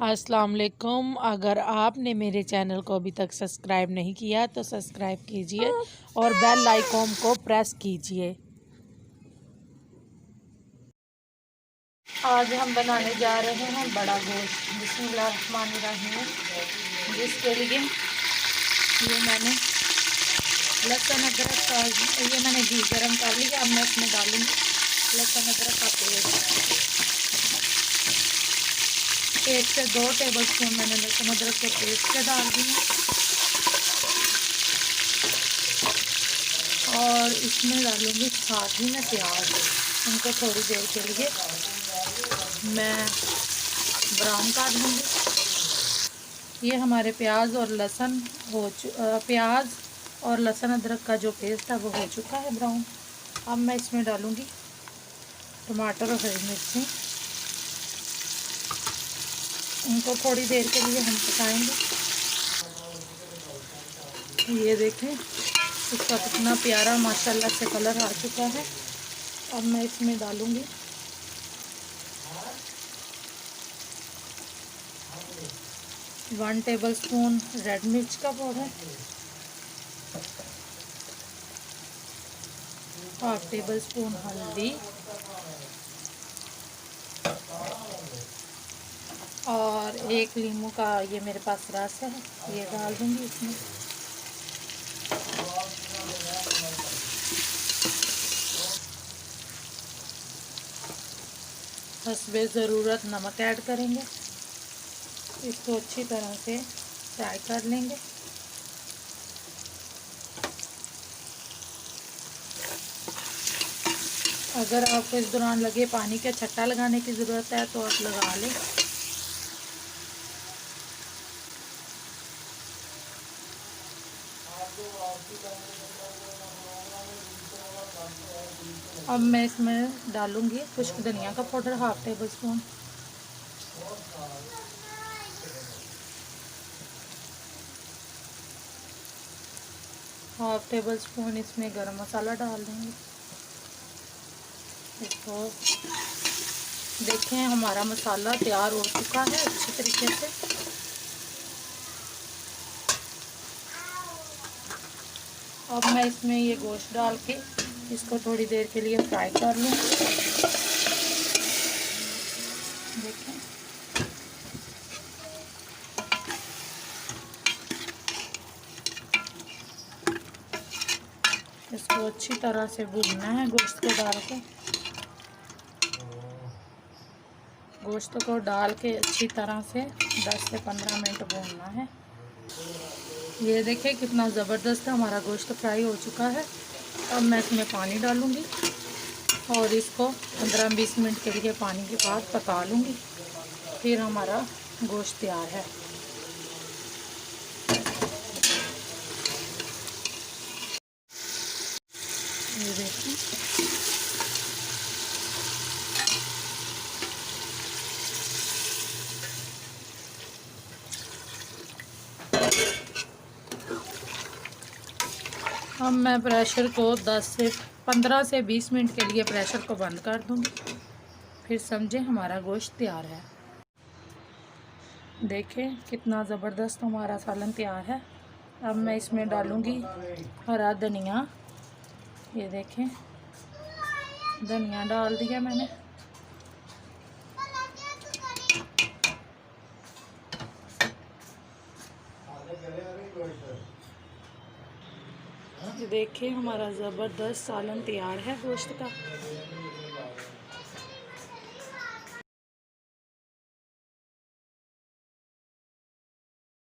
अस्सलाम वालेकुम। अगर आपने मेरे चैनल को अभी तक सब्सक्राइब नहीं किया तो सब्सक्राइब कीजिए और बेल आइकॉन को प्रेस कीजिए। आज हम बनाने जा रहे हैं बड़ा गोश्त बिस्मिल्लाहिर्रहमानिर्रहीम, जिसके लिए ये मैंने लहसुन अदरक का ये मैंने घी गरम कर लिया। अब मैं इसमें डालूँगी लहसुन अदरक का पेस्ट। 1 से 2 टेबल स्पून मैंने लहसुन अदरक के पेस्ट के डाल दिए और इसमें डालूँगी साथ ही में प्याज। उनको थोड़ी देर के लिए मैं ब्राउन कर लूँगी। ये हमारे प्याज और लहसुन प्याज और लहसुन अदरक का जो पेस्ट था वो हो चुका है ब्राउन। अब मैं इसमें डालूँगी टमाटर और हरी मिर्ची। उनको थोड़ी देर के लिए हम पकाएंगे। ये देखें इसका कितना प्यारा माशाल्लाह से कलर आ चुका है। अब मैं इसमें डालूँगी वन टेबल स्पून रेड मिर्च का पाउडर, 1/2 टेबल स्पून हल्दी और 1 नींबू का ये मेरे पास रस है, ये डाल दूँगी इसमें। हस्बे ज़रूरत नमक ऐड करेंगे। इसको अच्छी तरह से फ्राई कर लेंगे। अगर आपको इस दौरान लगे पानी का छट्टा लगाने की ज़रूरत है तो आप लगा लें। अब मैं इसमें डालूँगी खुश्क धनिया का powder 1/2 table spoon, half table spoon इसमें गरम मसाला डाल देंगे। इसको देखें हमारा मसाला तैयार हो चुका है अच्छी तरीके से। अब मैं इसमें ये गोश्त डाल के इसको थोड़ी देर के लिए फ्राई कर लूँ। देखें इसको अच्छी तरह से भूनना है। गोश्त को डाल के अच्छी तरह से 10 से 15 मिनट भूनना है। ये देखें कितना ज़बरदस्त हमारा गोश्त फ्राई हो चुका है। अब मैं इसमें पानी डालूँगी और इसको 15-20 मिनट के लिए पानी के बाद पका लूँगी। फिर हमारा गोश्त तैयार है। ये देखें अब मैं प्रेशर को 15 से 20 मिनट के लिए प्रेशर को बंद कर दूँगी। फिर समझें हमारा गोश्त तैयार है। देखें कितना ज़बरदस्त हमारा सालन तैयार है। अब मैं इसमें डालूँगी हरा धनिया। ये देखें धनिया डाल दिया मैंने। ये देखिए हमारा ज़बरदस्त सालन तैयार है गोश्त का।